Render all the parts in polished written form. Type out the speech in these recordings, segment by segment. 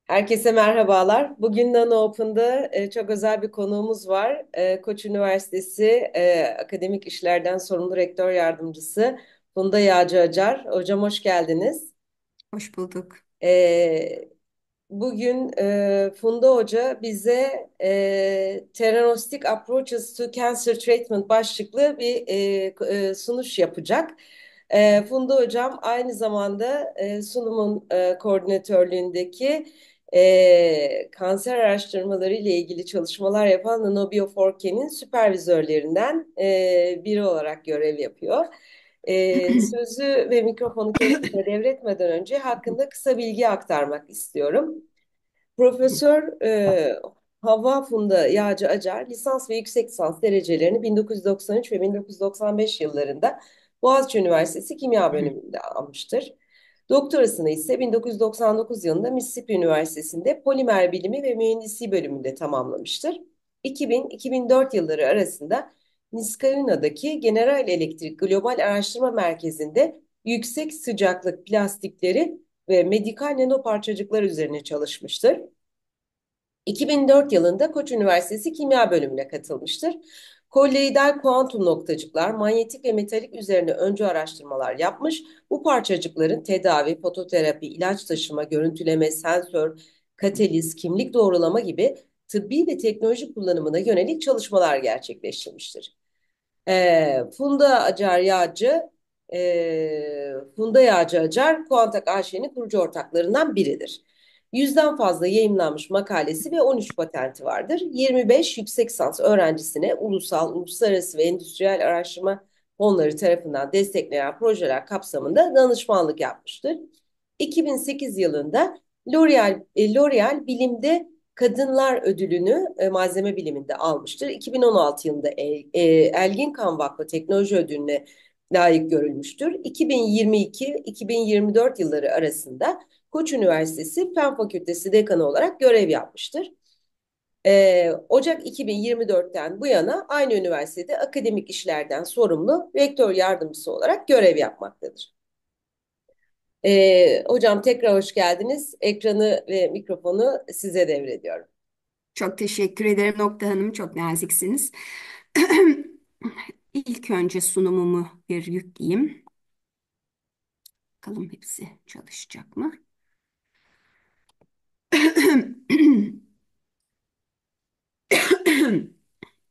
Herkese merhabalar. Bugün Nano Open'da çok özel bir konuğumuz var. Koç Üniversitesi Akademik İşlerden Sorumlu Rektör Yardımcısı Funda Yağcı Acar. Hocam hoş geldiniz. Hoş bulduk. E, Bugün Funda Hoca bize Theranostic Approaches to Cancer Treatment başlıklı bir sunuş yapacak. Funda Hocam aynı zamanda SUNUM'un koordinatörlüğündeki kanser araştırmaları ile ilgili çalışmalar yapan NANOBIO4CAN'in süpervizörlerinden biri olarak görev yapıyor. Sözü ve mikrofonu kendisine devretmeden önce hakkında kısa bilgi aktarmak istiyorum. Profesör Havva Funda Yağcı Acar lisans ve yüksek lisans derecelerini 1993 ve 1995 yıllarında Boğaziçi Üniversitesi Kimya bölümünde almıştır. Doktorasını ise 1999 yılında Mississippi Üniversitesi'nde Polimer Bilimi ve Mühendisliği bölümünde tamamlamıştır. 2000-2004 yılları arasında Niskayuna'daki General Electric Global Araştırma Merkezi'nde yüksek sıcaklık plastikleri ve medikal nanoparçacıklar üzerine çalışmıştır. 2004 yılında Koç Üniversitesi Kimya bölümüne katılmıştır. Kolloidal kuantum noktacıklar, manyetik ve metalik üzerine öncü araştırmalar yapmış. Bu parçacıkların tedavi, fototerapi, ilaç taşıma, görüntüleme, sensör, kataliz, kimlik doğrulama gibi tıbbi ve teknoloji kullanımına yönelik çalışmalar gerçekleştirmiştir. Funda Acar Yağcı, Funda Yağcı Acar, Kuantak AŞ'nin kurucu ortaklarından biridir. Yüzden fazla yayımlanmış makalesi ve 13 patenti vardır. 25 yüksek lisans öğrencisine ulusal, uluslararası ve endüstriyel araştırma fonları tarafından desteklenen projeler kapsamında danışmanlık yapmıştır. 2008 yılında L'Oreal Bilim'de Kadınlar Ödülünü malzeme biliminde almıştır. 2016 yılında Elgin Kan Vakfı Teknoloji Ödülüne layık görülmüştür. 2022-2024 yılları arasında Koç Üniversitesi Fen Fakültesi Dekanı olarak görev yapmıştır. Ocak 2024'ten bu yana aynı üniversitede akademik işlerden sorumlu rektör yardımcısı olarak görev yapmaktadır. Hocam tekrar hoş geldiniz. Ekranı ve mikrofonu size devrediyorum. Çok teşekkür ederim Nokta Hanım. Çok naziksiniz. İlk önce sunumumu bir yükleyeyim. Bakalım hepsi çalışacak mı?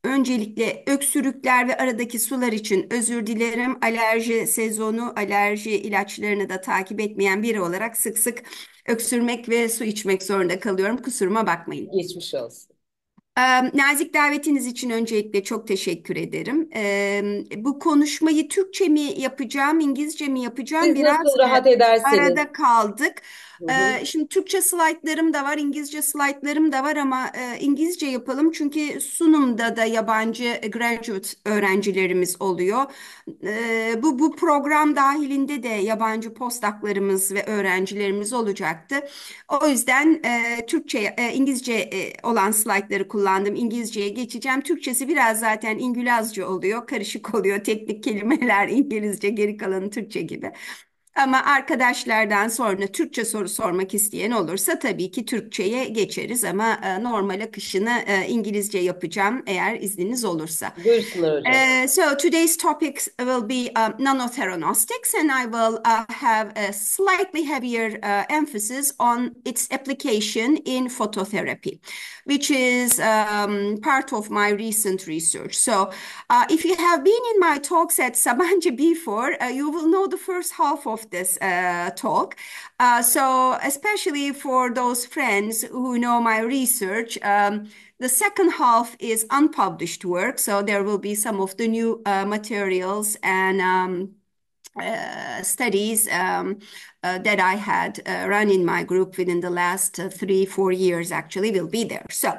Öncelikle öksürükler ve aradaki sular için özür dilerim. Alerji sezonu, alerji ilaçlarını da takip etmeyen biri olarak sık sık öksürmek ve su içmek zorunda kalıyorum. Kusuruma bakmayın. Geçmiş olsun. Nazik davetiniz için öncelikle çok teşekkür ederim. Bu konuşmayı Türkçe mi yapacağım, İngilizce mi yapacağım? Siz nasıl Biraz rahat ederseniz. arada kaldık. Hı hı. Şimdi Türkçe slaytlarım da var, İngilizce slaytlarım da var ama İngilizce yapalım çünkü sunumda da yabancı graduate öğrencilerimiz oluyor. Bu program dahilinde de yabancı postdoclarımız ve öğrencilerimiz olacaktı. O yüzden İngilizce olan slaytları kullandım. İngilizceye geçeceğim. Türkçesi biraz zaten İngilizce oluyor, karışık oluyor. Teknik kelimeler İngilizce, geri kalanı Türkçe gibi. Ama arkadaşlardan sonra Türkçe soru sormak isteyen olursa tabii ki Türkçe'ye geçeriz ama normal akışını İngilizce yapacağım eğer izniniz olursa. Buyursunlar hocam. So today's topics will be nanotheranostics, and I will have a slightly heavier emphasis on its application in phototherapy, which is part of my recent research. So if you have been in my talks at Sabancı before, you will know the first half of this talk. So especially for those friends who know my research, the second half is unpublished work, so there will be some of the new materials and studies that I had run in my group within the last 3, 4 years actually will be there. So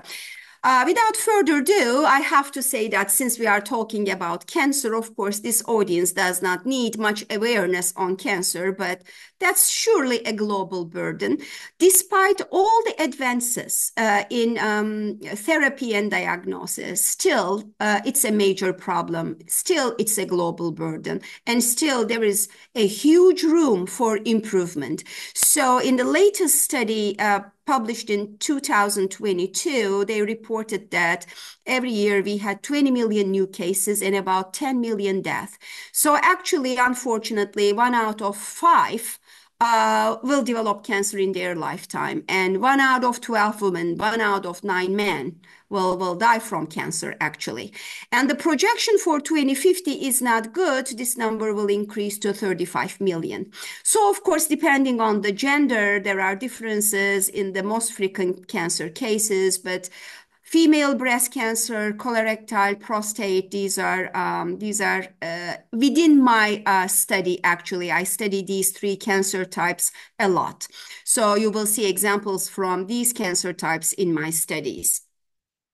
without further ado, I have to say that since we are talking about cancer, of course, this audience does not need much awareness on cancer, but that's surely a global burden. Despite all the advances in therapy and diagnosis, still it's a major problem. Still, it's a global burden. And still, there is a huge room for improvement. So, in the latest study published in 2022, they reported that every year we had 20 million new cases and about 10 million deaths. So actually, unfortunately, 1 out of 5 will develop cancer in their lifetime. And 1 out of 12 women, 1 out of 9 men will die from cancer, actually. And the projection for 2050 is not good. This number will increase to 35 million. So, of course, depending on the gender, there are differences in the most frequent cancer cases, but female breast cancer, colorectal, prostate, these are within my study, actually. I study these 3 cancer types a lot. So you will see examples from these cancer types in my studies.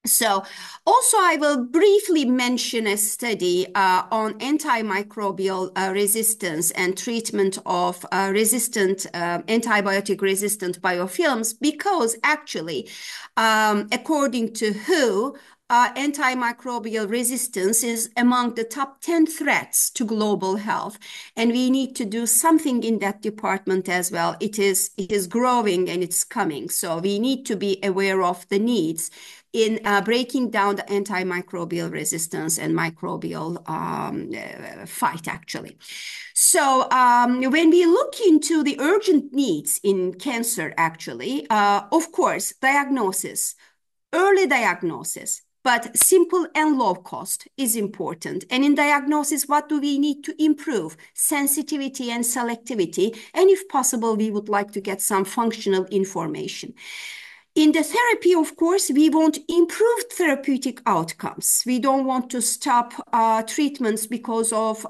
So also I will briefly mention a study on antimicrobial resistance and treatment of antibiotic resistant biofilms, because actually, according to WHO, antimicrobial resistance is among the top 10 threats to global health, and we need to do something in that department as well. It is growing and it's coming, so we need to be aware of the needs in breaking down the antimicrobial resistance and microbial fight, actually. So when we look into the urgent needs in cancer, actually, of course, diagnosis, early diagnosis, but simple and low cost is important. And in diagnosis, what do we need to improve? Sensitivity and selectivity. And if possible, we would like to get some functional information. In the therapy, of course, we want improved therapeutic outcomes. We don't want to stop treatments because of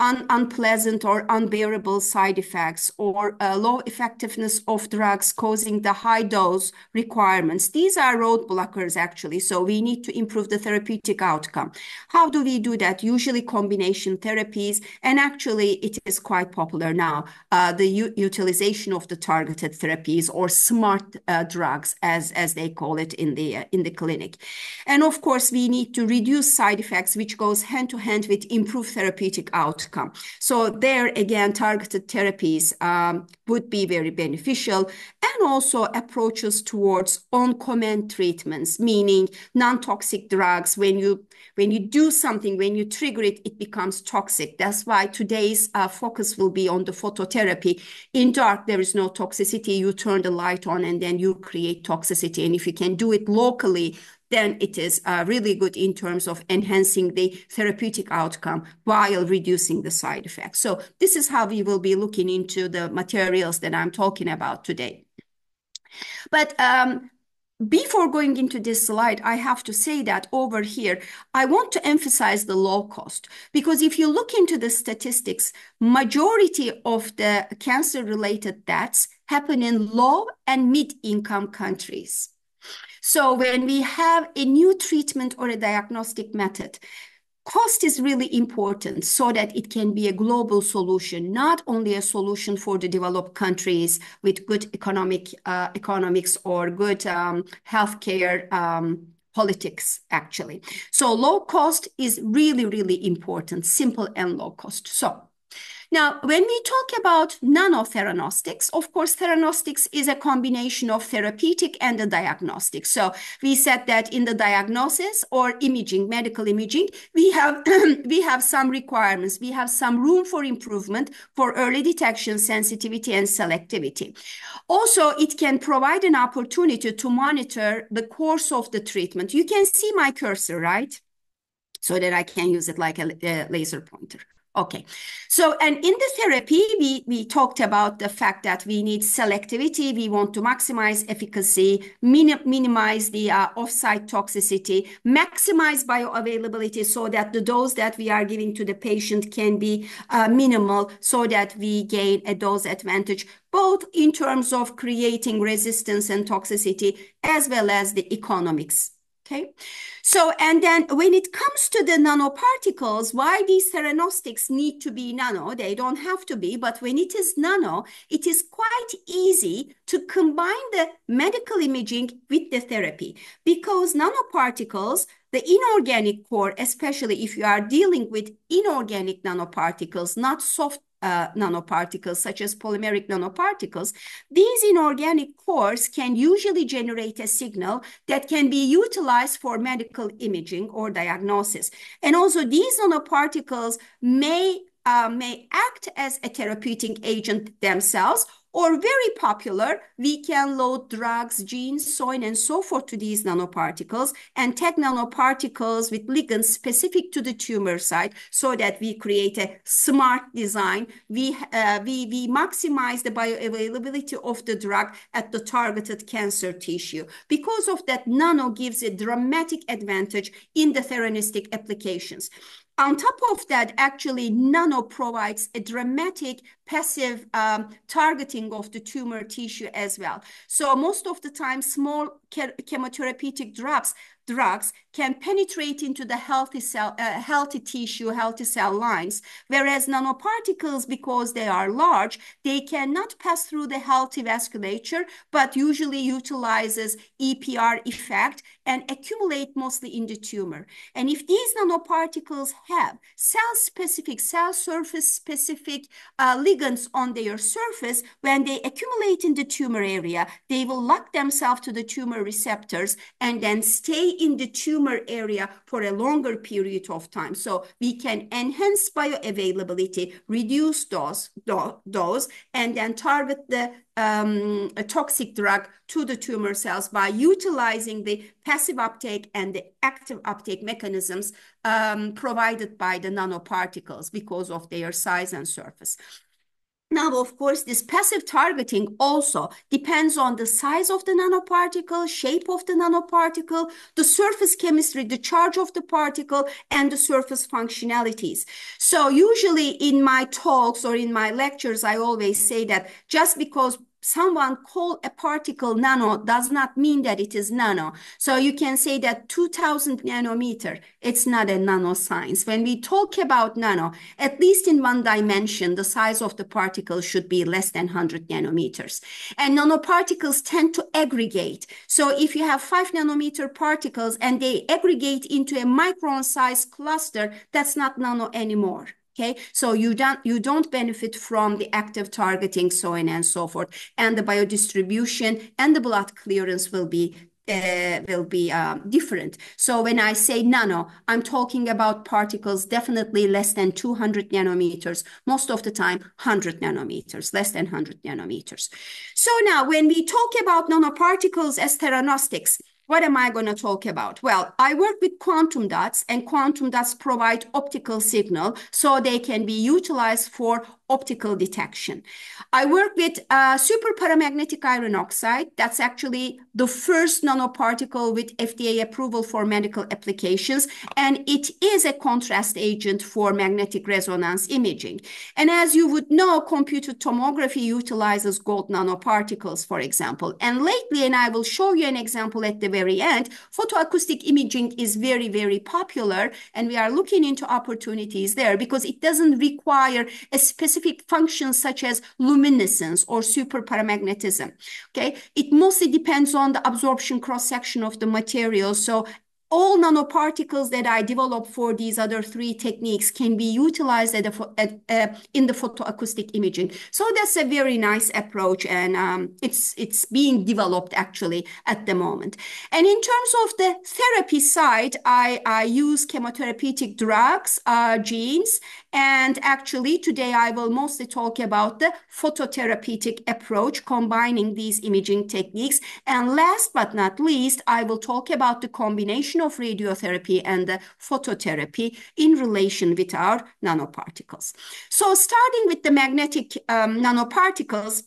unpleasant or unbearable side effects, or low effectiveness of drugs causing the high dose requirements. These are road blockers, actually, so we need to improve the therapeutic outcome. How do we do that? Usually combination therapies, and actually it is quite popular now, the utilization of the targeted therapies, or smart drugs, as they call it in the clinic. And of course, we need to reduce side effects, which goes hand to hand with improved therapeutic outcome. So there again, targeted therapies would be very beneficial, and also approaches towards on-command treatments, meaning non-toxic drugs. When you do something, when you trigger it, it becomes toxic. That's why today's focus will be on the phototherapy. In dark, there is no toxicity. You turn the light on and then you create toxicity. And if you can do it locally, then it is really good in terms of enhancing the therapeutic outcome while reducing the side effects. So this is how we will be looking into the materials that I'm talking about today. But before going into this slide, I have to say that over here, I want to emphasize the low cost, because if you look into the statistics, majority of the cancer-related deaths happen in low and mid-income countries. So when we have a new treatment or a diagnostic method, cost is really important so that it can be a global solution, not only a solution for the developed countries with good economics or good healthcare politics, actually. So low cost is really, really important, simple and low cost. So now, when we talk about nanotheranostics, of course, theranostics is a combination of therapeutic and the diagnostic. So we said that in the diagnosis or imaging, medical imaging, we have we have some requirements. We have some room for improvement for early detection, sensitivity, and selectivity. Also, it can provide an opportunity to monitor the course of the treatment. You can see my cursor, right? So that I can use it like a laser pointer. Okay, so and in the therapy, we talked about the fact that we need selectivity. We want to maximize efficacy, minimize the off-site toxicity, maximize bioavailability so that the dose that we are giving to the patient can be minimal, so that we gain a dose advantage, both in terms of creating resistance and toxicity, as well as the economics. Okay, so and then when it comes to the nanoparticles, why these theranostics need to be nano? They don't have to be, but when it is nano, it is quite easy to combine the medical imaging with the therapy, because nanoparticles, the inorganic core, especially if you are dealing with inorganic nanoparticles, not soft nanoparticles, such as polymeric nanoparticles, these inorganic cores can usually generate a signal that can be utilized for medical imaging or diagnosis. And also these nanoparticles may act as a therapeutic agent themselves, or very popular, we can load drugs, genes, so on and so forth to these nanoparticles and tag nanoparticles with ligands specific to the tumor site so that we create a smart design. We maximize the bioavailability of the drug at the targeted cancer tissue. Because of that, nano gives a dramatic advantage in the theranostic applications. On top of that, actually, nano provides a dramatic passive targeting of the tumor tissue as well. So most of the time, small chemotherapeutic drugs can penetrate into the healthy tissue, healthy cell lines, whereas nanoparticles, because they are large, they cannot pass through the healthy vasculature, but usually utilizes EPR effect and accumulate mostly in the tumor. And if these nanoparticles have cell-specific, cell surface-specific ligands on their surface, when they accumulate in the tumor area, they will lock themselves to the tumor receptors and then stay in the tumor area for a longer period of time. So we can enhance bioavailability, reduce dose, and then target the a toxic drug to the tumor cells by utilizing the passive uptake and the active uptake mechanisms provided by the nanoparticles because of their size and surface. Now, of course, this passive targeting also depends on the size of the nanoparticle, shape of the nanoparticle, the surface chemistry, the charge of the particle, and the surface functionalities. So usually in my talks or in my lectures, I always say that just because someone call a particle nano does not mean that it is nano. So you can say that 2000 nanometer, it's not a nanoscience. When we talk about nano, at least in one dimension, the size of the particle should be less than 100 nanometers. And nanoparticles tend to aggregate. So if you have 5 nanometer particles and they aggregate into a micron size cluster, that's not nano anymore. Okay, so you don't benefit from the active targeting, so on and so forth, and the biodistribution and the blood clearance will be different. So when I say nano, I'm talking about particles definitely less than 200 nanometers, most of the time 100 nanometers, less than 100 nanometers. So now when we talk about nanoparticles as theranostics, what am I going to talk about? Well, I work with quantum dots, and quantum dots provide optical signal, so they can be utilized for optical detection. I work with super paramagnetic iron oxide. That's actually the first nanoparticle with FDA approval for medical applications, and it is a contrast agent for magnetic resonance imaging. And as you would know, computed tomography utilizes gold nanoparticles, for example. And lately, and I will show you an example at the very end, photoacoustic imaging is very, very popular, and we are looking into opportunities there because it doesn't require a specific function such as luminescence or super paramagnetism. Okay, it mostly depends on the absorption cross-section of the material. So all nanoparticles that I develop for these other three techniques can be utilized in the photoacoustic imaging. So that's a very nice approach, and it's being developed actually at the moment. And in terms of the therapy side, I use chemotherapeutic drugs, genes, and actually today I will mostly talk about the phototherapeutic approach, combining these imaging techniques. And last but not least, I will talk about the combination of radiotherapy and the phototherapy in relation with our nanoparticles. So starting with the magnetic nanoparticles,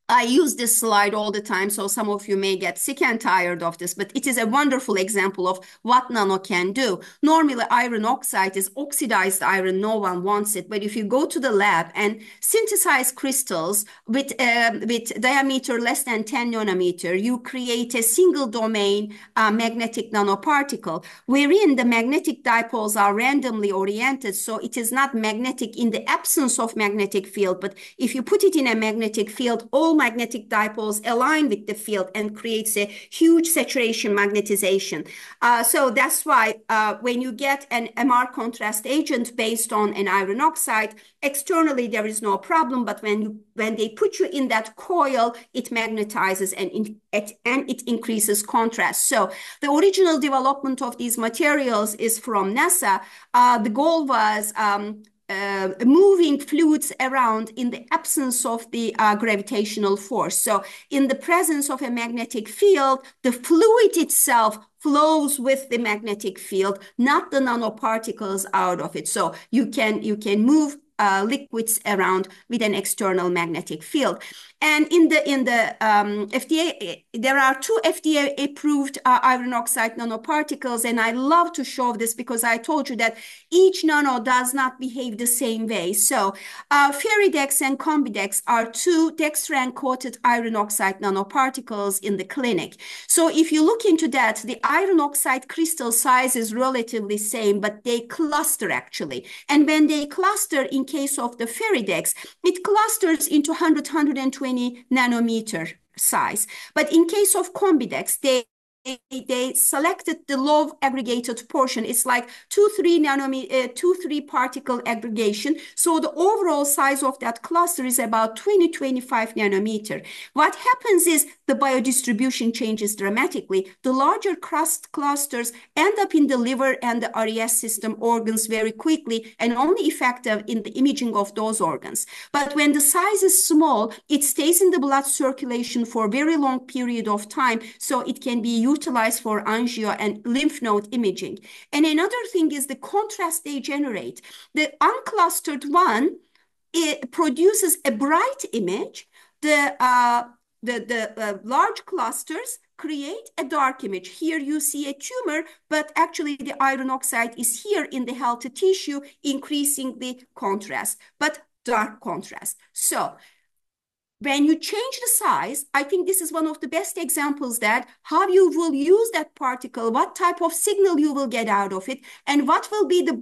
I use this slide all the time, so some of you may get sick and tired of this, but it is a wonderful example of what nano can do. Normally, iron oxide is oxidized iron. No one wants it. But if you go to the lab and synthesize crystals with diameter less than 10 nanometer, you create a single domain magnetic nanoparticle, wherein the magnetic dipoles are randomly oriented, so it is not magnetic in the absence of magnetic field. But if you put it in a magnetic field, all small magnetic dipoles align with the field and creates a huge saturation magnetization. So that's why when you get an MR contrast agent based on an iron oxide, externally there is no problem, but when they put you in that coil, it magnetizes and it increases contrast. So the original development of these materials is from NASA. The goal was moving fluids around in the absence of the gravitational force. So in the presence of a magnetic field, the fluid itself flows with the magnetic field, not the nanoparticles out of it. So you can move liquids around with an external magnetic field. And in the FDA, there are 2 FDA-approved iron oxide nanoparticles, and I love to show this because I told you that each nano does not behave the same way. So Feridex and Combidex are 2 dextran-coated iron oxide nanoparticles in the clinic. So if you look into that, the iron oxide crystal size is relatively same, but they cluster actually. And when they cluster, in case of the Feridex, it clusters into 100-120 nanometer size. But in case of Combidex, they selected the low aggregated portion. It's like 2-3 nanometer, 2-3 particle aggregation. So the overall size of that cluster is about 20-25 nanometer. What happens is the biodistribution changes dramatically. The larger clusters end up in the liver and the RES system organs very quickly and only effective in the imaging of those organs. But when the size is small, it stays in the blood circulation for a very long period of time, so it can be utilized for angio and lymph node imaging. And another thing is the contrast they generate. The unclustered one, it produces a bright image. The large clusters create a dark image. Here you see a tumor, but actually the iron oxide is here in the healthy tissue, increasing the contrast, but dark contrast. So when you change the size, I think this is one of the best examples that how you will use that particle, what type of signal you will get out of it, and what will be the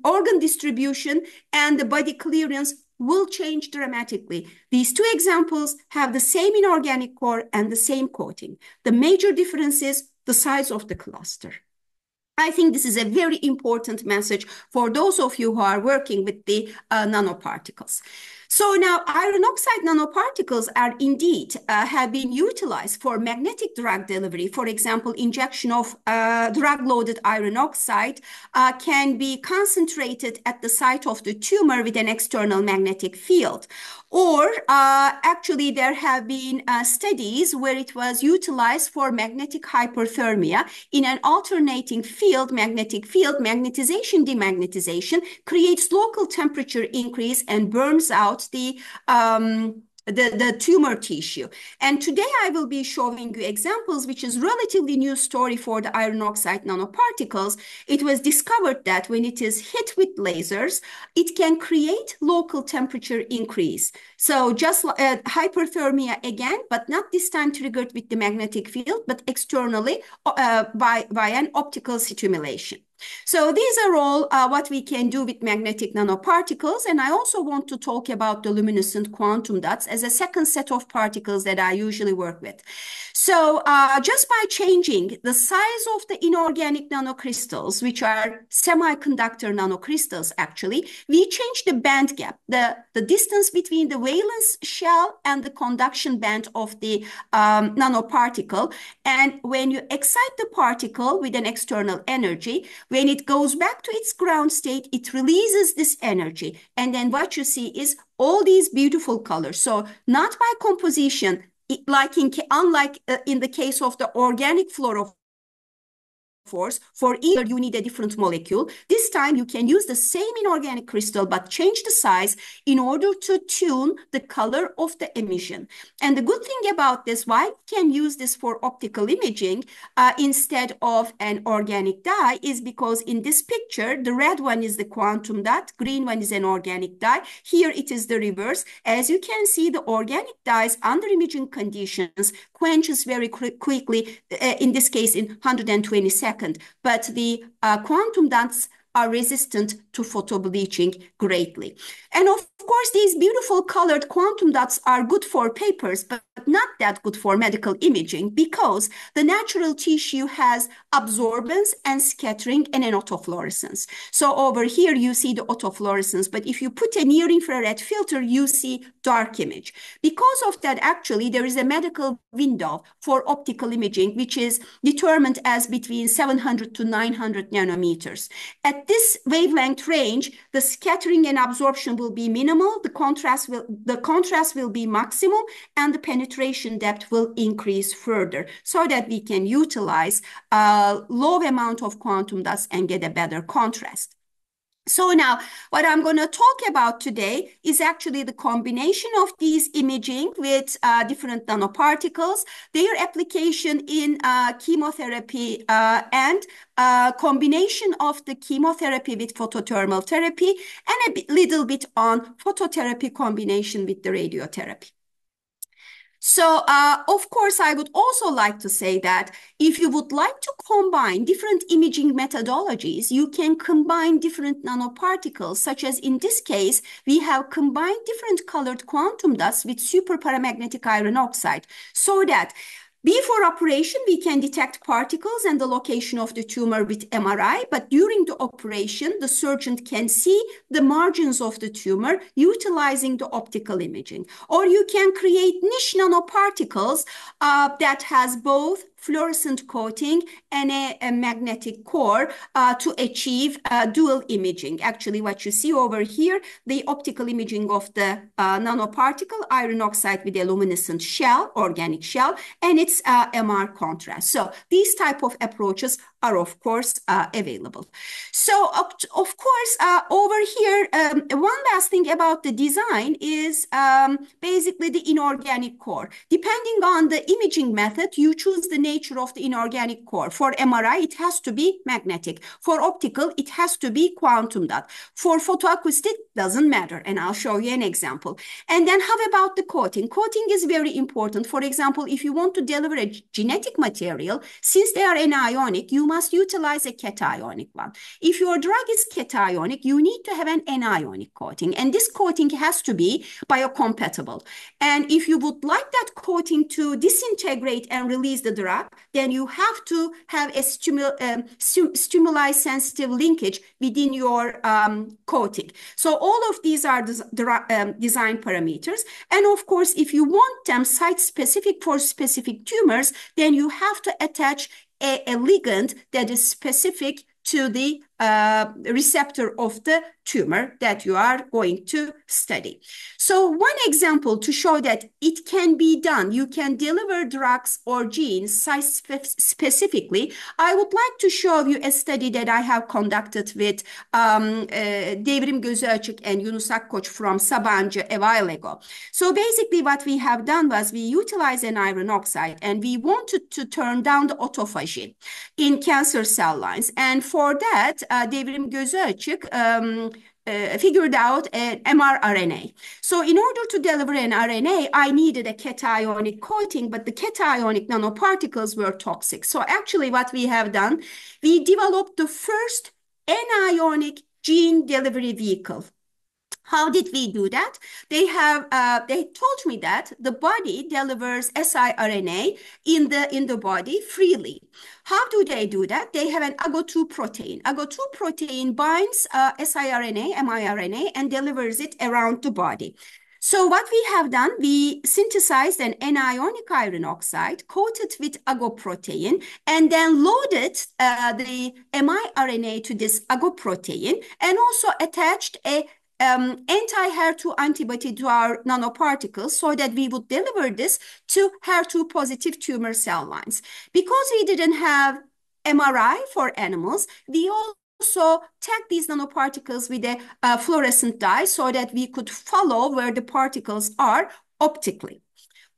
organ distribution and the body clearance will change dramatically. These 2 examples have the same inorganic core and the same coating. The major difference is the size of the cluster. I think this is a very important message for those of you who are working with the nanoparticles. So now iron oxide nanoparticles are indeed have been utilized for magnetic drug delivery. For example, injection of drug-loaded iron oxide can be concentrated at the site of the tumor with an external magnetic field. Or actually there have been studies where it was utilized for magnetic hyperthermia in an alternating field, magnetic field. Magnetization, demagnetization creates local temperature increase and burns out the tumor tissue. And today I will be showing you examples, which is relatively new story for the iron oxide nanoparticles. It was discovered that when it is hit with lasers, it can create local temperature increase. So just hyperthermia again, but not this time triggered with the magnetic field, but externally by an optical stimulation. So these are all what we can do with magnetic nanoparticles. And I also want to talk about the luminescent quantum dots as a second set of particles that I usually work with. So just by changing the size of the inorganic nanocrystals, which are semiconductor nanocrystals actually, we change the band gap, the distance between the valence shell and the conduction band of the nanoparticle. And when you excite the particle with an external energy, when it goes back to its ground state, it releases this energy. And then what you see is all these beautiful colors. So not by composition, unlike in the case of the organic fluorophore, for either you need a different molecule. This time you can use the same inorganic crystal but change the size in order to tune the color of the emission. And the good thing about this, why we can use this for optical imaging instead of an organic dye, is because in this picture the red one is the quantum dot, green one is an organic dye. Here it is the reverse. As you can see, the organic dyes under imaging conditions quenches very quickly, in this case in 120 seconds. But the quantum dots are resistant to photobleaching greatly. And of course, these beautiful colored quantum dots are good for papers, but not that good for medical imaging because the natural tissue has absorbance and scattering and an autofluorescence. So over here, you see the autofluorescence, but if you put a near infrared filter, you see dark image. Because of that, actually, there is a medical window for optical imaging, which is determined as between 700 to 900 nanometers. At this wavelength range, the scattering and absorption will be minimal, the contrast will be maximum, and the penetration depth will increase further so that we can utilize a low amount of quantum dots and get a better contrast. So now what I'm going to talk about today is actually the combination of these imaging with different nanoparticles, their application in chemotherapy and combination of the chemotherapy with photothermal therapy and a little bit on phototherapy combination with the radiotherapy. So, of course, I would also like to say that if you would like to combine different imaging methodologies, you can combine different nanoparticles, such as in this case, we have combined different colored quantum dots with superparamagnetic iron oxide so that before operation, we can detect particles and the location of the tumor with MRI, but during the operation, the surgeon can see the margins of the tumor utilizing the optical imaging. Or you can create niche nanoparticles that has both fluorescent coating and a magnetic core to achieve dual imaging. Actually, what you see over here, the optical imaging of the nanoparticle, iron oxide with a luminescent shell, organic shell, and its MR contrast. So these type of approaches are, of course, available. So, of course, over here, one last thing about the design is basically the inorganic core. Depending on the imaging method, you choose the nature of the inorganic core. For MRI, it has to be magnetic. For optical, it has to be quantum dot. For photoacoustic, doesn't matter. And I'll show you an example. And then how about the coating? Coating is very important. For example, if you want to deliver a genetic material, since they are anionic, you must utilize a cationic one. If your drug is cationic, you need to have an anionic coating. And this coating has to be biocompatible. And if you would like that coating to disintegrate and release the drug, then you have to have a stimuli-sensitive linkage within your coating. So all of these are design parameters. And of course, if you want them site-specific for specific tumors, then you have to attach a ligand that is specific to the receptor of the tumor that you are going to study. So one example to show that it can be done, you can deliver drugs or genes site-specifically, I would like to show you a study that I have conducted with Devrim Gözü Açık and Yunus Akkoç from Sabancı a while ago. So basically what we have done was we utilized an iron oxide and we wanted to turn down the autophagy in cancer cell lines. And for that, Devrim Gözü Açık figured out an mRNA. So in order to deliver an RNA, I needed a cationic coating, but the cationic nanoparticles were toxic. So actually what we have done, we developed the first anionic gene delivery vehicle. How did we do that? They told me that the body delivers siRNA in the body freely. How do they do that? They have an AGO2 protein. AGO2 protein binds siRNA, miRNA, and delivers it around the body. So what we have done, we synthesized an anionic iron oxide, coated with AGO protein, and then loaded the miRNA to this AGO protein, and also attached a anti-HER2 antibody to our nanoparticles so that we would deliver this to HER2 positive tumor cell lines. Because we didn't have MRI for animals, we also tagged these nanoparticles with a fluorescent dye so that we could follow where the particles are optically.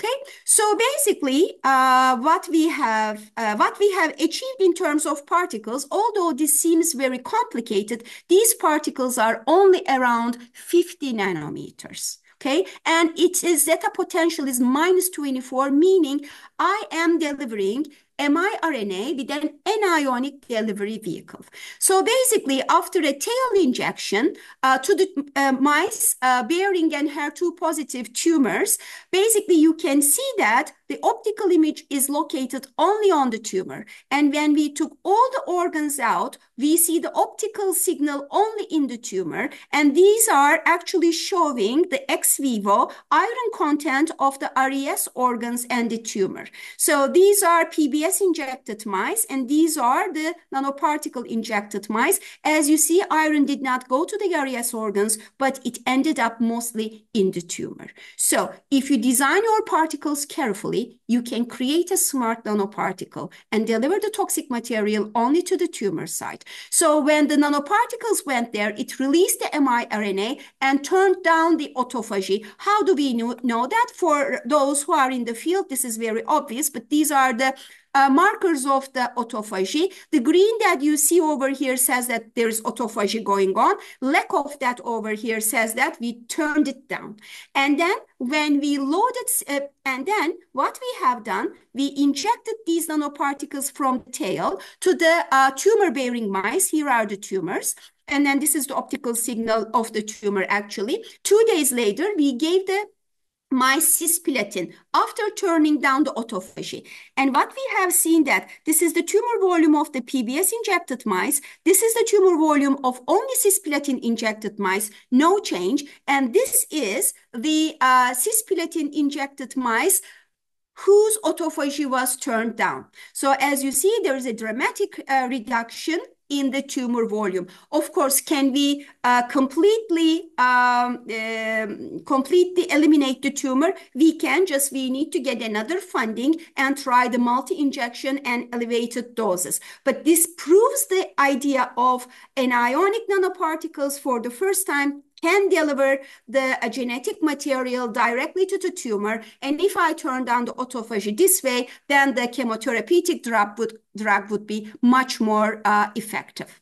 Okay, so basically, what we have achieved in terms of particles, although this seems very complicated, these particles are only around 50 nanometers. Okay, and it is zeta potential is -24, meaning I am delivering mRNA with an anionic delivery vehicle. So basically, after a tail injection to the mice bearing an HER2 positive tumors, basically you can see that the optical image is located only on the tumor. And when we took all the organs out, we see the optical signal only in the tumor. And these are actually showing the ex vivo iron content of the RES organs and the tumor. So these are PBS injected mice, and these are the nanoparticle injected mice. As you see, iron did not go to the RES organs, but it ended up mostly in the tumor. So if you design your particles carefully, you can create a smart nanoparticle and deliver the toxic material only to the tumor site. So when the nanoparticles went there, it released the mRNA and turned down the autophagy. How do we know that? For those who are in the field, this is very obvious, but these are the markers of the autophagy. The green that you see over here says that there's autophagy going on. Lack of that over here says that we turned it down. And then when we loaded, and then what we have done, we injected these nanoparticles from the tail to the tumor-bearing mice. Here are the tumors. And then this is the optical signal of the tumor, actually. 2 days later, we gave the mice cisplatin after turning down the autophagy. And what we have seen that this is the tumor volume of the PBS injected mice. This is the tumor volume of only cisplatin injected mice, no change. And this is the cisplatin injected mice whose autophagy was turned down. So as you see, there is a dramatic reduction in the tumor volume. Of course, can we completely eliminate the tumor? We can, just we need to get another funding and try the multi-injection and elevated doses. But this proves the idea of anionic nanoparticles for the first time can deliver the genetic material directly to the tumor. And if I turn down the autophagy this way, then the chemotherapeutic drug would be much more effective.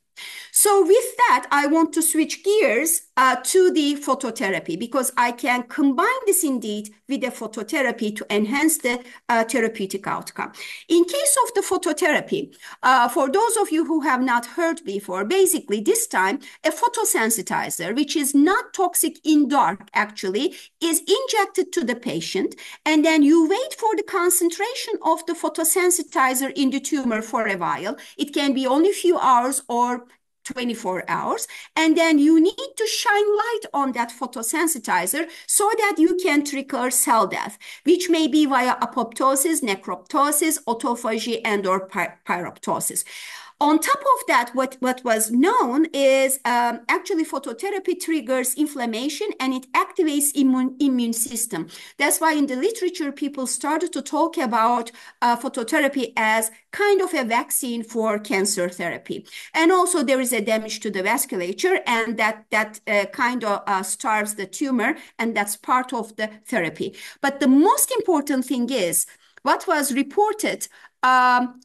So with that, I want to switch gears to the phototherapy, because I can combine this indeed with the phototherapy to enhance the therapeutic outcome. In case of the phototherapy, for those of you who have not heard before, basically this time a photosensitizer, which is not toxic in dark actually, is injected to the patient, and then you wait for the concentration of the photosensitizer in the tumor for a while. It can be only a few hours or 24 hours. And then you need to shine light on that photosensitizer so that you can trigger cell death, which may be via apoptosis, necroptosis, autophagy, and or pyroptosis. On top of that, what was known is actually phototherapy triggers inflammation and it activates immune system. That's why in the literature, people started to talk about phototherapy as kind of a vaccine for cancer therapy. And also there is a damage to the vasculature, and that kind of starves the tumor, and that's part of the therapy. But the most important thing is, what was reported,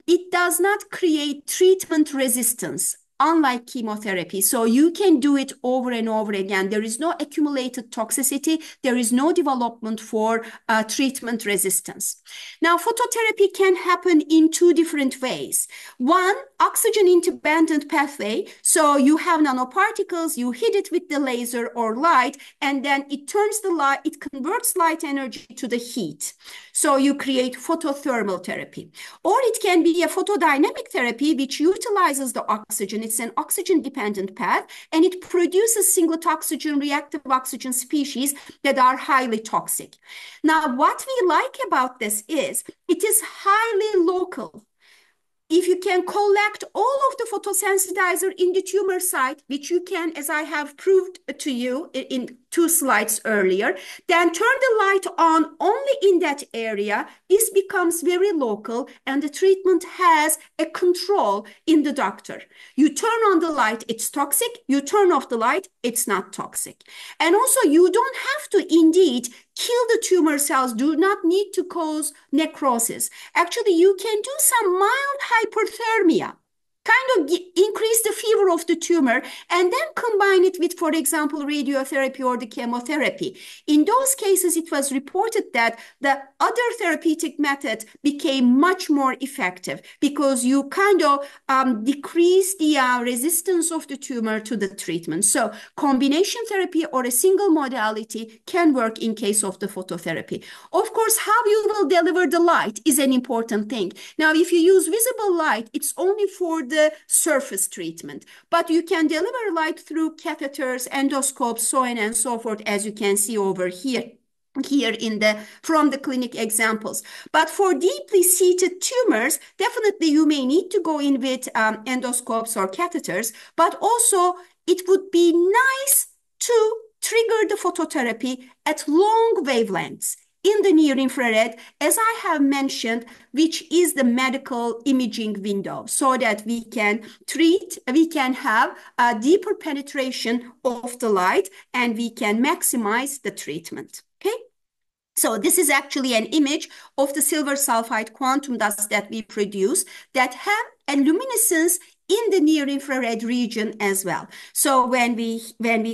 it does not create treatment resistance, unlike chemotherapy. So you can do it over and over again. There is no accumulated toxicity. There is no development for treatment resistance. Now, phototherapy can happen in two different ways. One, oxygen independent pathway. So you have nanoparticles, you hit it with the laser or light, and then it turns the light, it converts light energy to the heat. So you create photothermal therapy. Or it can be a photodynamic therapy, which utilizes the oxygen. It's an oxygen-dependent path, and it produces singlet oxygen, reactive oxygen species that are highly toxic. Now, what we like about this is it is highly local. If you can collect all of the photosensitizer in the tumor site, which you can, as I have proved to you in 2 slides earlier, then turn the light on only in that area. This becomes very local, and the treatment has a control in the doctor. You turn on the light, it's toxic. You turn off the light, it's not toxic. And also, you don't have to indeed kill the tumor cells, do not need to cause necrosis. Actually, you can do some mild hyperthermia kind of increase the fever of the tumor and then combine it with, for example, radiotherapy or the chemotherapy. In those cases, it was reported that the other therapeutic method became much more effective because you kind of decrease the resistance of the tumor to the treatment. So combination therapy or a single modality can work in case of the phototherapy. Of course, how you will deliver the light is an important thing. Now, if you use visible light, it's only for the surface treatment, but you can deliver light through catheters, endoscopes, so on and so forth, as you can see over here from the clinic examples. But for deeply seated tumors, definitely you may need to go in with endoscopes or catheters, but also it would be nice to trigger the phototherapy at long wavelengths in the near infrared, as I have mentioned, which is the medical imaging window, so that we can have a deeper penetration of the light and we can maximize the treatment. Okay. So this is actually an image of the silver sulfide quantum dots that we produce that have a luminescence in the near infrared region as well. So when we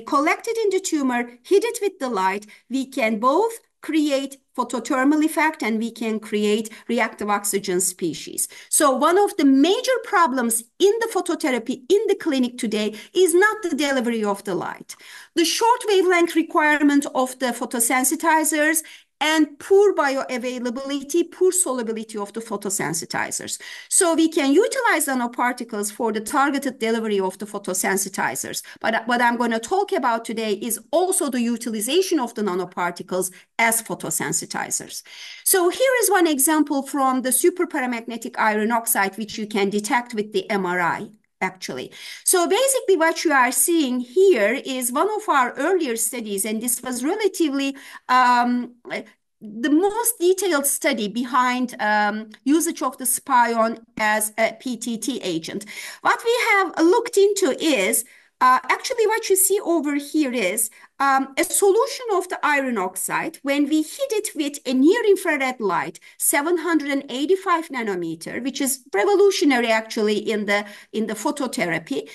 collect it in the tumor, hit it with the light, we can both create photothermal effect and we can create reactive oxygen species. So one of the major problems in the phototherapy in the clinic today is not the delivery of the light. The short wavelength requirement of the photosensitizers and poor bioavailability, poor solubility of the photosensitizers. So we can utilize nanoparticles for the targeted delivery of the photosensitizers. But what I'm going to talk about today is also the utilization of the nanoparticles as photosensitizers. So here is one example from the superparamagnetic iron oxide, which you can detect with the MRI. Actually. So basically what you are seeing here is one of our earlier studies, and this was relatively the most detailed study behind usage of the spion as a PTT agent. What we have looked into is actually what you see over here is a solution of the iron oxide. When we hit it with a near infrared light, 785 nanometer, which is revolutionary actually in the phototherapy,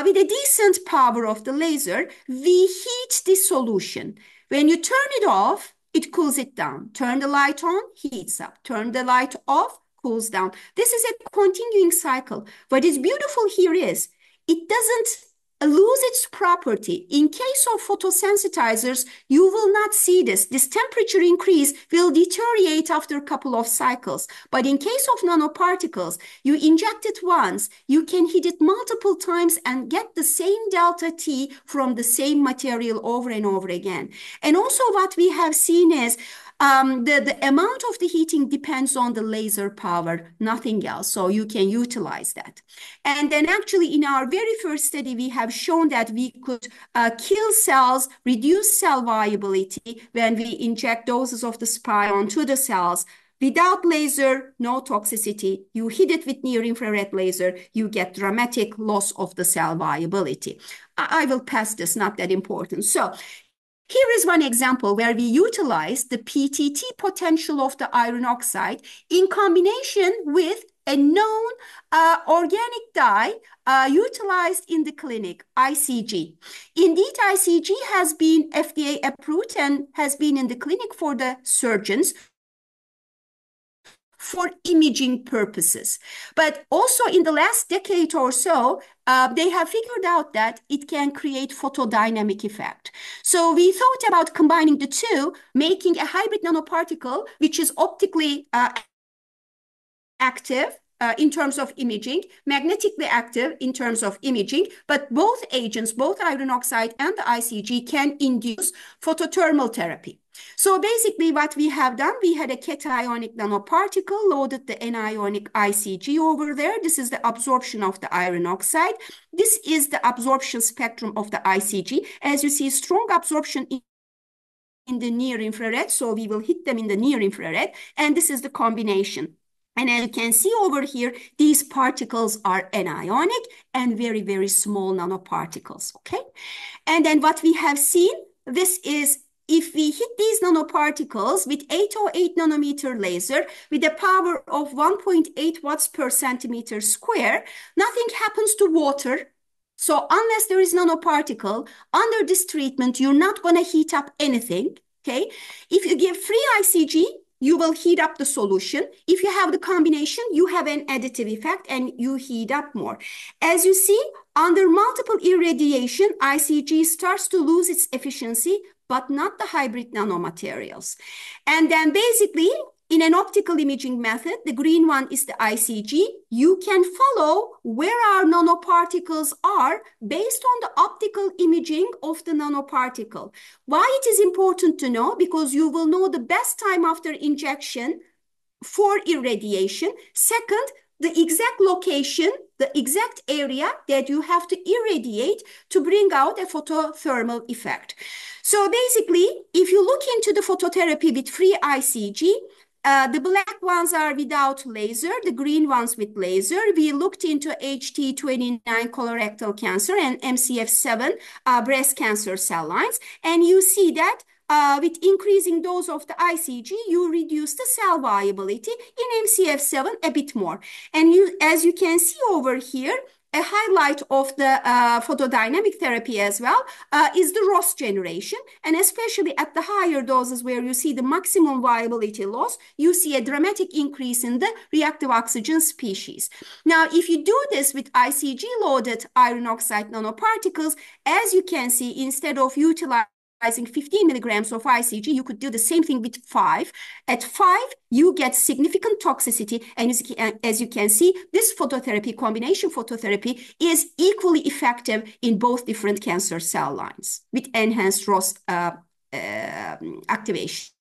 with a decent power of the laser, we heat this solution. When you turn it off, it cools it down. Turn the light on, heats up. Turn the light off, cools down. This is a continuing cycle. What is beautiful here is it doesn't lose its property. In case of photosensitizers, you will not see this. This temperature increase will deteriorate after a couple of cycles. But in case of nanoparticles, you inject it once, you can hit it multiple times and get the same delta T from the same material over and over again. And also what we have seen is the amount of the heating depends on the laser power, nothing else. So you can utilize that. And then actually in our very first study, we have shown that we could kill cells, reduce cell viability when we inject doses of the spion to the cells. Without laser, no toxicity. You hit it with near infrared laser, you get dramatic loss of the cell viability. I will pass this, not that important. So here is one example where we utilize the PTT potential of the iron oxide in combination with a known organic dye utilized in the clinic, ICG. Indeed, ICG has been FDA approved and has been in the clinic for the surgeons for imaging purposes. But also in the last decade or so, they have figured out that it can create photodynamic effect. So we thought about combining the two, making a hybrid nanoparticle, which is optically active in terms of imaging, magnetically active in terms of imaging, but both agents, both iron oxide and the ICG, can induce photothermal therapy. So basically what we have done, we had a cationic nanoparticle, loaded the anionic ICG over there. This is the absorption of the iron oxide. This is the absorption spectrum of the ICG. As you see, strong absorption in the near infrared, so we will hit them in the near infrared, and this is the combination. And as you can see over here, these particles are anionic and very, very small nanoparticles, okay? And then what we have seen, this is if we hit these these nanoparticles with 808 nanometer laser with a power of 1.8 watts per centimeter square, nothing happens to water. So unless there is nanoparticle under this treatment, you're not going to heat up anything. Okay. If you give free ICG, you will heat up the solution. If you have the combination, you have an additive effect and you heat up more. As you see, under multiple irradiation, ICG starts to lose its efficiency, but not the hybrid nanomaterials. And then basically, in an optical imaging method, the green one is the ICG. You can follow where our nanoparticles are based on the optical imaging of the nanoparticle. Why it is important to know? Because you will know the best time after injection for irradiation. Second, the exact location, the exact area that you have to irradiate to bring out a photothermal effect. So basically, if you look into the phototherapy with free ICG, the black ones are without laser, the green ones with laser. We looked into HT29 colorectal cancer and MCF7 breast cancer cell lines. And you see that with increasing dose of the ICG, you reduce the cell viability in MCF7 a bit more. And as you can see over here, a highlight of the photodynamic therapy as well is the ROS generation. And especially at the higher doses where you see the maximum viability loss, you see a dramatic increase in the reactive oxygen species. Now, if you do this with ICG-loaded iron oxide nanoparticles, as you can see, instead of utilizing 15 milligrams of ICG, you could do the same thing with 5. At 5, you get significant toxicity. And as you can see, this phototherapy, combination phototherapy, is equally effective in both different cancer cell lines with enhanced ROS activation.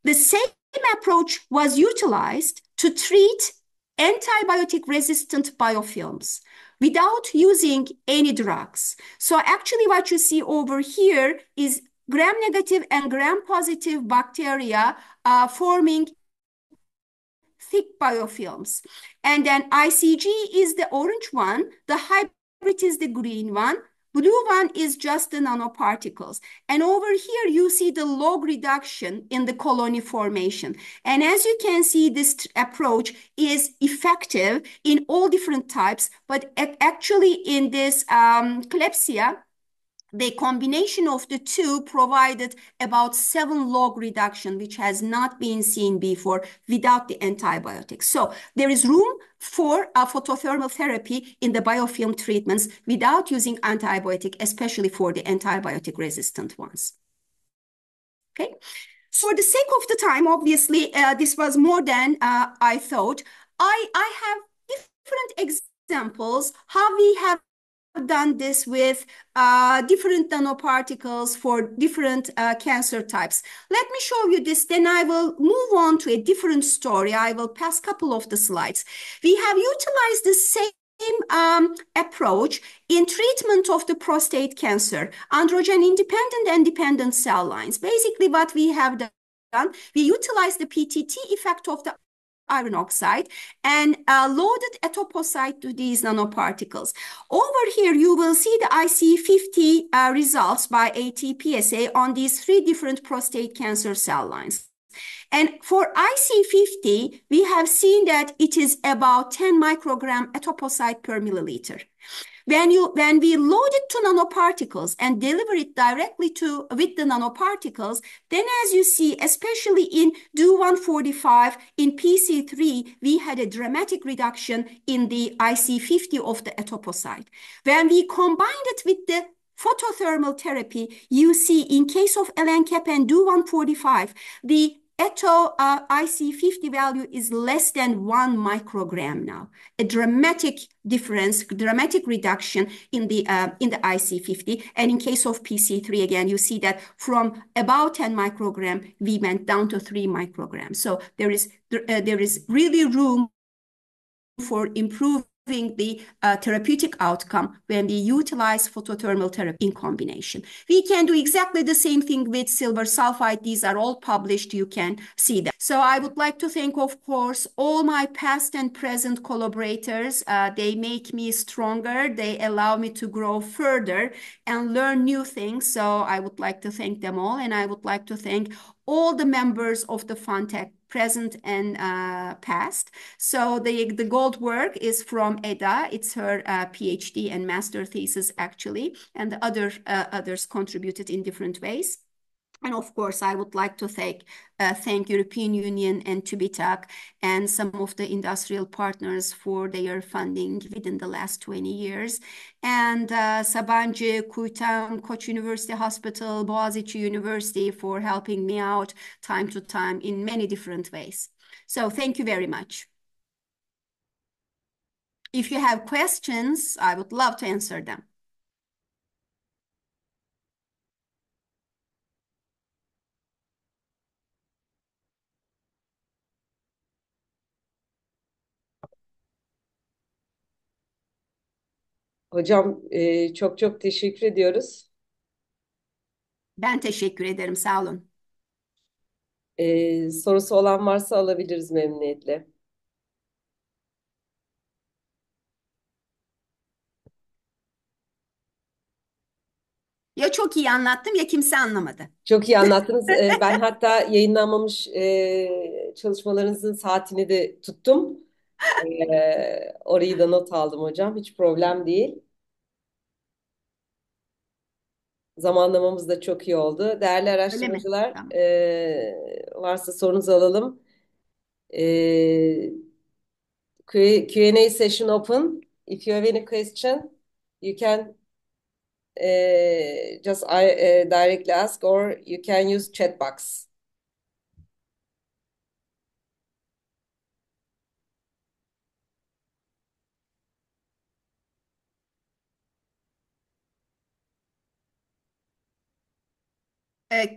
The same approach was utilized to treat antibiotic-resistant biofilms without using any drugs. So actually what you see over here is gram-negative and gram-positive bacteria forming thick biofilms. And then ICG is the orange one, the hybrid is the green one, blue one is just the nanoparticles. And over here, you see the log reduction in the colony formation. And as you can see, this approach is effective in all different types, but actually in this Klebsiella, the combination of the two provided about 7 log reduction, which has not been seen before without the antibiotics. So there is room for a photothermal therapy in the biofilm treatments without using antibiotic, especially for the antibiotic resistant ones. Okay. For the sake of the time, obviously, this was more than I thought. I have different examples how we have done this with different nanoparticles for different cancer types. Let me show you this, then I will move on to a different story. I will pass a couple of the slides. We have utilized the same approach in treatment of the prostate cancer, androgen independent and dependent cell lines. Basically what we have done, we utilize the PTT effect of the iron oxide and loaded etoposide to these nanoparticles. Over here, you will see the IC50 results by AT-PSA on these 3 different prostate cancer cell lines. And for IC50, we have seen that it is about 10 microgram etoposide per milliliter. When we load it to nanoparticles and deliver it directly with the nanoparticles, then as you see, especially in DO-145, in PC3, we had a dramatic reduction in the IC50 of the etoposide. When we combined it with the photothermal therapy, you see in case of LNCAP and DO-145, the IC50 value is less than 1 microgram now. A dramatic difference, dramatic reduction in the IC50. And in case of PC3, again, you see that from about 10 microgram, we went down to 3 micrograms. So there is really room for improvement the therapeutic outcome when we utilize photothermal therapy in combination. We can do exactly the same thing with silver sulfide. These are all published. You can see them. So I would like to thank, of course, all my past and present collaborators. They make me stronger. They allow me to grow further and learn new things. So I would like to thank them all. And I would like to thank all the members of the FunTech, present and past. So the gold work is from Eda. It's her PhD and master thesis actually, and the others contributed in different ways. And of course, I would like to thank European Union and TÜBİTAK and some of the industrial partners for their funding within the last 20 years. And Sabancı, Kuytam, Koç University Hospital, Boğaziçi University for helping me out time to time in many different ways. So thank you very much. If you have questions, I would love to answer them. Hocam çok çok teşekkür ediyoruz. Ben teşekkür ederim. Sağ olun. Sorusu olan varsa alabiliriz memnuniyetle. Ya çok iyi anlattım ya kimse anlamadı. Çok iyi anlattınız. Ben hatta yayınlanmamış çalışmalarınızın saatini de tuttum. Orayı da not aldım hocam. Hiç problem değil. Zamanlamamız da çok iyi oldu. Değerli Öyle mi? araştırmacılar, Tamam. varsa sorunuzu alalım. E, Q&A session open. If you have any question, you can just directly ask or you can use chat box.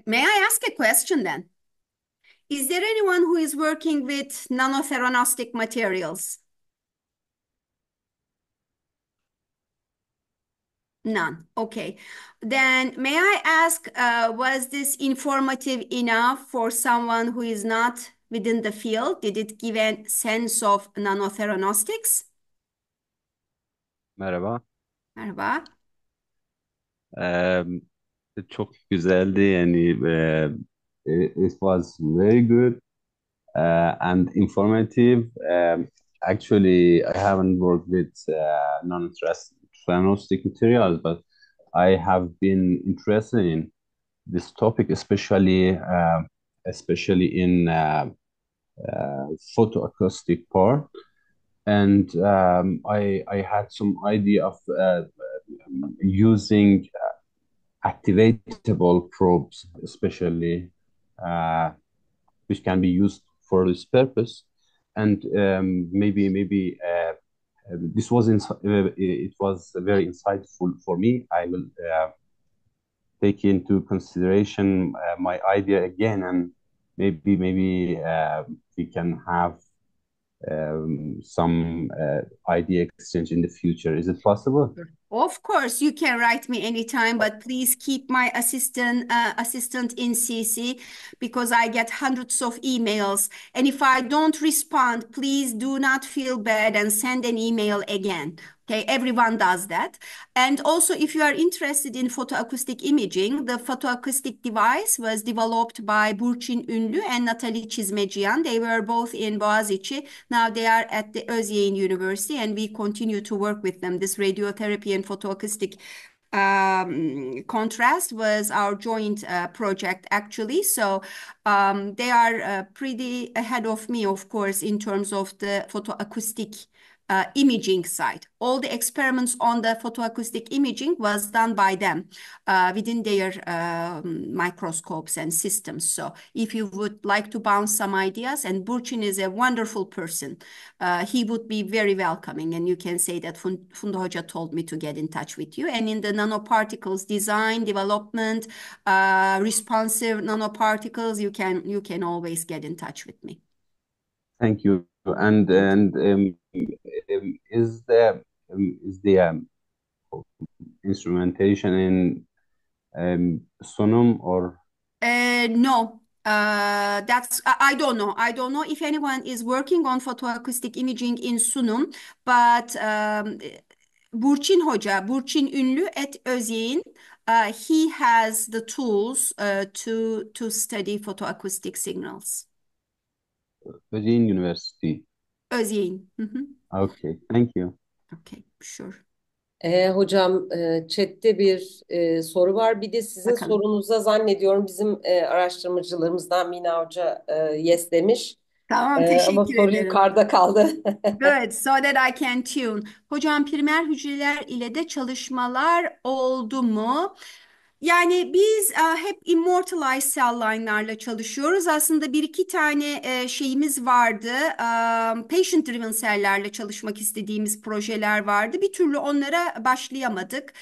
May I ask a question then? Is there anyone who is working with nanotheranostics materials? None. Okay. Then may I ask, was this informative enough for someone who is not within the field? Did it give a sense of nanotheranostics? Merhaba. Merhaba. Eee, Çok güzeldi yani it was very good and informative. Actually, I haven't worked with non-Theranostic materials, but I have been interested in this topic, especially in photoacoustic part. And I had some idea of using activatable probes, especially which can be used for this purpose. And maybe this was it was very insightful for me. I will take into consideration my idea again, and maybe we can have some idea exchange in the future. Is it possible? Of course, you can write me anytime, but please keep my assistant in CC because I get hundreds of emails. And if I don't respond, please do not feel bad and send an email again. Okay, everyone does that. And also, if you are interested in photoacoustic imaging, the photoacoustic device was developed by Burçin Ünlü and Natalie Çizmeciyan. They were both in Boğaziçi. Now they are at the Özyeğin University, and we continue to work with them. This radiotherapy and photoacoustic contrast was our joint project actually. So they are pretty ahead of me, of course, in terms of the photoacoustic imaging side. All the experiments on the photoacoustic imaging was done by them within their microscopes and systems. So if you would like to bounce some ideas, and Burçin is a wonderful person, he would be very welcoming, and you can say that Funda Hoca told me to get in touch with you. And in the nanoparticles design, development, responsive nanoparticles, you can always get in touch with me. Thank you Is the instrumentation in SUNUM or No. I don't know. I don't know if anyone is working on photoacoustic imaging in Sunum, but Burçin Ünlü at Özyeğin, he has the tools to study photoacoustic signals. Özyeğin University? Özyeğin. Okay, thank you. Okay, sure. Hocam chatte bir soru var. Bir de sizin Bakalım. sorunuza zannediyorum bizim araştırmacılarımızdan Mina Hoca yes demiş. Tamam, Ama teşekkür soru ederim. yukarıda kaldı. Good, so that I can tune. Hocam primer hücreler ile de çalışmalar oldu mu? Yani biz hep immortalized cell line'larla çalışıyoruz. Aslında bir iki tane şeyimiz vardı. Patient driven cell'lerle çalışmak istediğimiz projeler vardı. Bir türlü onlara başlayamadık.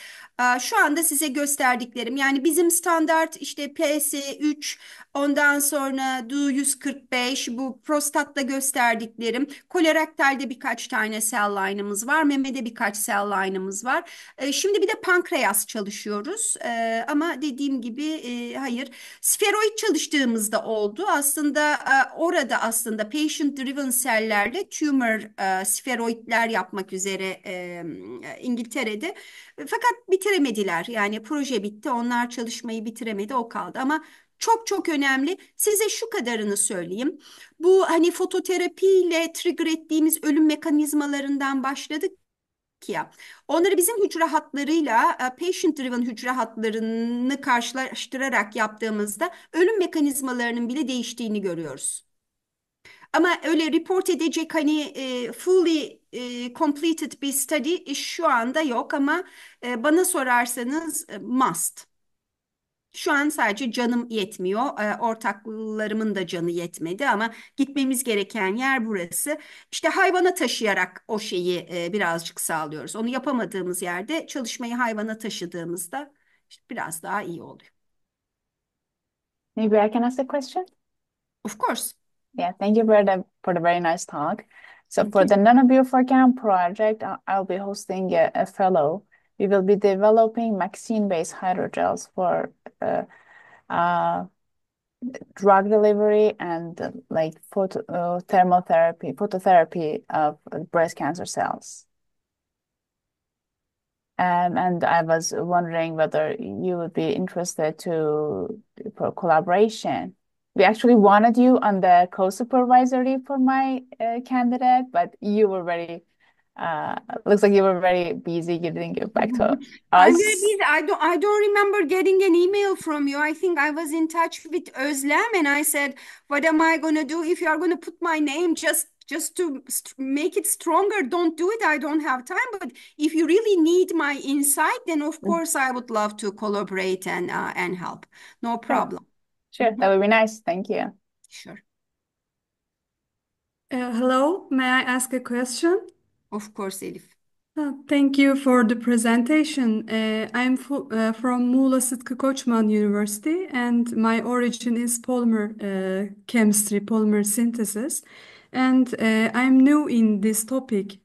Şu anda size gösterdiklerim, yani bizim standart işte PS3, ondan sonra Du145, bu prostatta gösterdiklerim. Kolorektalde birkaç tane cell line'ımız var. Memede birkaç cell line'ımız var. Şimdi bir de pankreas çalışıyoruz. Ama dediğim gibi hayır. Sferoid çalıştığımızda oldu. Aslında orada aslında patient driven cell'lerle tumor sferoidler yapmak üzere İngiltere'de. Fakat bitiremediler. Yani proje bitti. Onlar çalışmayı bitiremedi. O kaldı. Ama çok çok önemli. Size şu kadarını söyleyeyim. Bu hani fototerapiyle trigger ettiğimiz ölüm mekanizmalarından başladık ya. Onları bizim hücre hatlarıyla patient driven hücre hatlarını karşılaştırarak yaptığımızda ölüm mekanizmalarının bile değiştiğini görüyoruz. Ama öyle report edecek hani fully completed bir study şu anda yok, ama bana sorarsanız must. Şu an sadece canım yetmiyor. Ortaklarımın da canı yetmedi, ama gitmemiz gereken yer burası. İşte hayvana taşıyarak o şeyi birazcık sağlıyoruz. Onu yapamadığımız yerde çalışmayı hayvana taşıdığımızda işte biraz daha iyi oluyor. Maybe I can ask a question? Of course. Yeah, thank you for the very nice talk. So Thank for you. the NANOBIO4CAN project, I'll be hosting a fellow. We will be developing vaccine-based hydrogels for drug delivery and like phototherapy of breast cancer cells. And I was wondering whether you would be interested for collaboration. We actually wanted you on the co-supervisory for my candidate, but you were looks like you were very busy. You didn't get back to I'm us. very busy. I don't remember getting an email from you. I think I was in touch with Özlem and I said, what am I going to do if you are going to put my name just to make it stronger? Don't do it. I don't have time. But if you really need my insight, then of course I would love to collaborate and help. No problem. Sure, that would be nice. Thank you. Sure. Hello, may I ask a question? Of course, Elif. Thank you for the presentation. I'm from Muğla Sıtkı Koçman University, and my origin is polymer chemistry, polymer synthesis. And I'm new in this topic.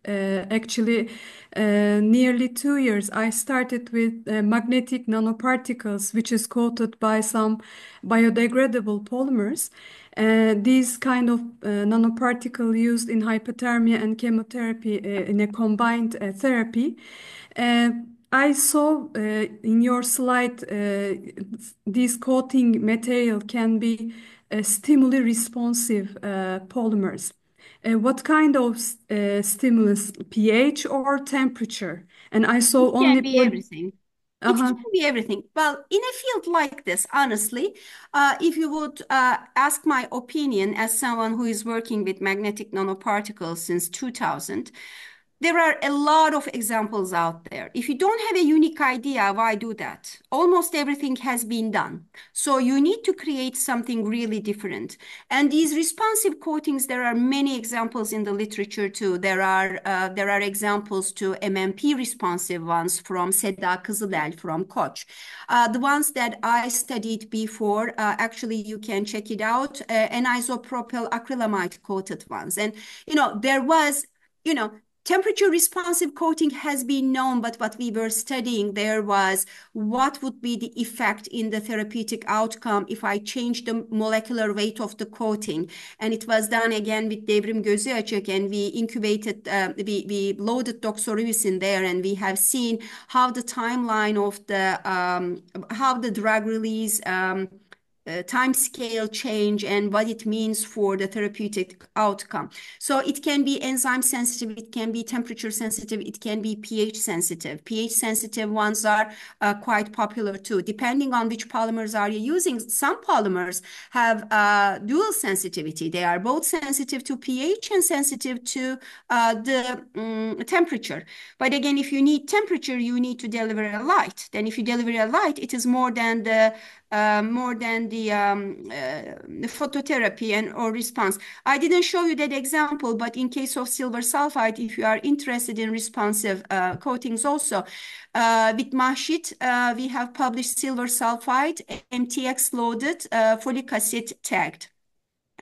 Actually, nearly 2 years, I started with magnetic nanoparticles, which is coated by some biodegradable polymers. These kind of nanoparticle used in hypothermia and chemotherapy in a combined therapy. I saw in your slide this coating material can be stimuli responsive polymers. What kind of stimulus, pH or temperature? And I saw It only can be everything. It Uh-huh. can be everything. Well, in a field like this, honestly, if you would ask my opinion as someone who is working with magnetic nanoparticles since 2000, there are a lot of examples out there. If you don't have a unique idea, why do that? Almost everything has been done. So you need to create something really different. And these responsive coatings, there are many examples in the literature too. There are examples to MMP responsive ones from Seda Kızılel from Koç. The ones that I studied before, actually you can check it out, anisopropyl acrylamide coated ones. And, there was, temperature responsive coating has been known, but what we were studying there was what would be the effect in the therapeutic outcome if I change the molecular weight of the coating. And it was done again with Devrim Gözü Açık, and we incubated, we loaded doxorubicin there, and we have seen how the timeline of how the drug release time scale change and what it means for the therapeutic outcome. So it can be enzyme sensitive, it can be temperature sensitive, it can be pH sensitive. pH sensitive ones are quite popular too, depending on which polymers are you using. Some polymers have dual sensitivity. They are both sensitive to pH and sensitive to the temperature. But again, if you need temperature, you need to deliver a light. Then if you deliver a light, it is more than the phototherapy or response. I didn't show you that example, but in case of silver sulfide, if you are interested in responsive coatings also, with Mahshit, we have published silver sulfide, MTX loaded, folic acid tagged.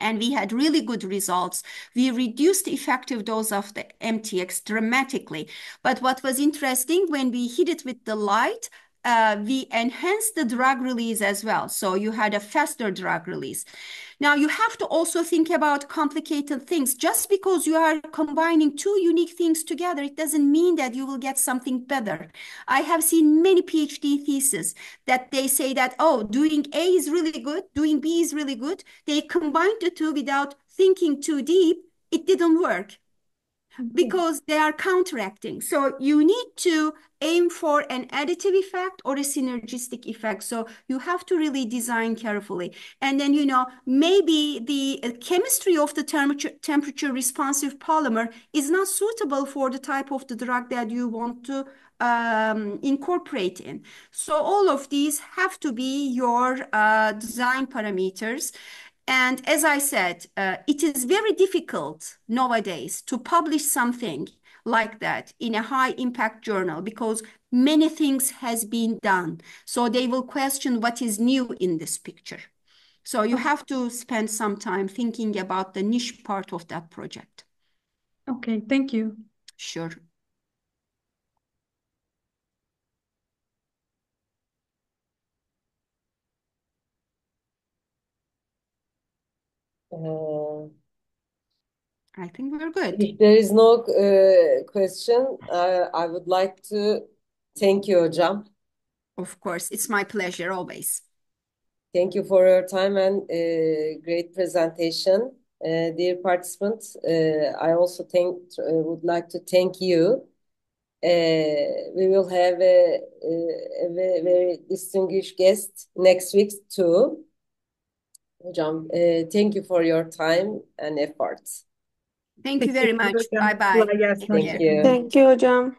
And we had really good results. We reduced the effective dose of the MTX dramatically. But what was interesting, when we hit it with the light, we enhanced the drug release as well. So you had a faster drug release. Now you have to also think about complicated things. Just because you are combining two unique things together, it doesn't mean that you will get something better. I have seen many PhD theses that they say that, oh, doing A is really good, doing B is really good. They combined the two without thinking too deep. It didn't work because they are counteracting. So you need to aim for an additive effect or a synergistic effect. So you have to really design carefully. And then, maybe the chemistry of the temperature responsive polymer is not suitable for the type of the drug that you want to incorporate in. So all of these have to be your design parameters. And as I said, it is very difficult nowadays to publish something like that in a high impact journal because many things has been done. So they will question what is new in this picture. So you have to spend some time thinking about the niche part of that project. Okay, thank you. Sure. I think we're good. If there is no question, I would like to thank you, Hocam. Of course, it's my pleasure always. Thank you for your time and great presentation. Dear participants, I also would like to thank you. We will have a very distinguished guest next week too. Hocam, thank you for your time and efforts. Thank you very much. Bye bye. Thank you. Thank you hocam.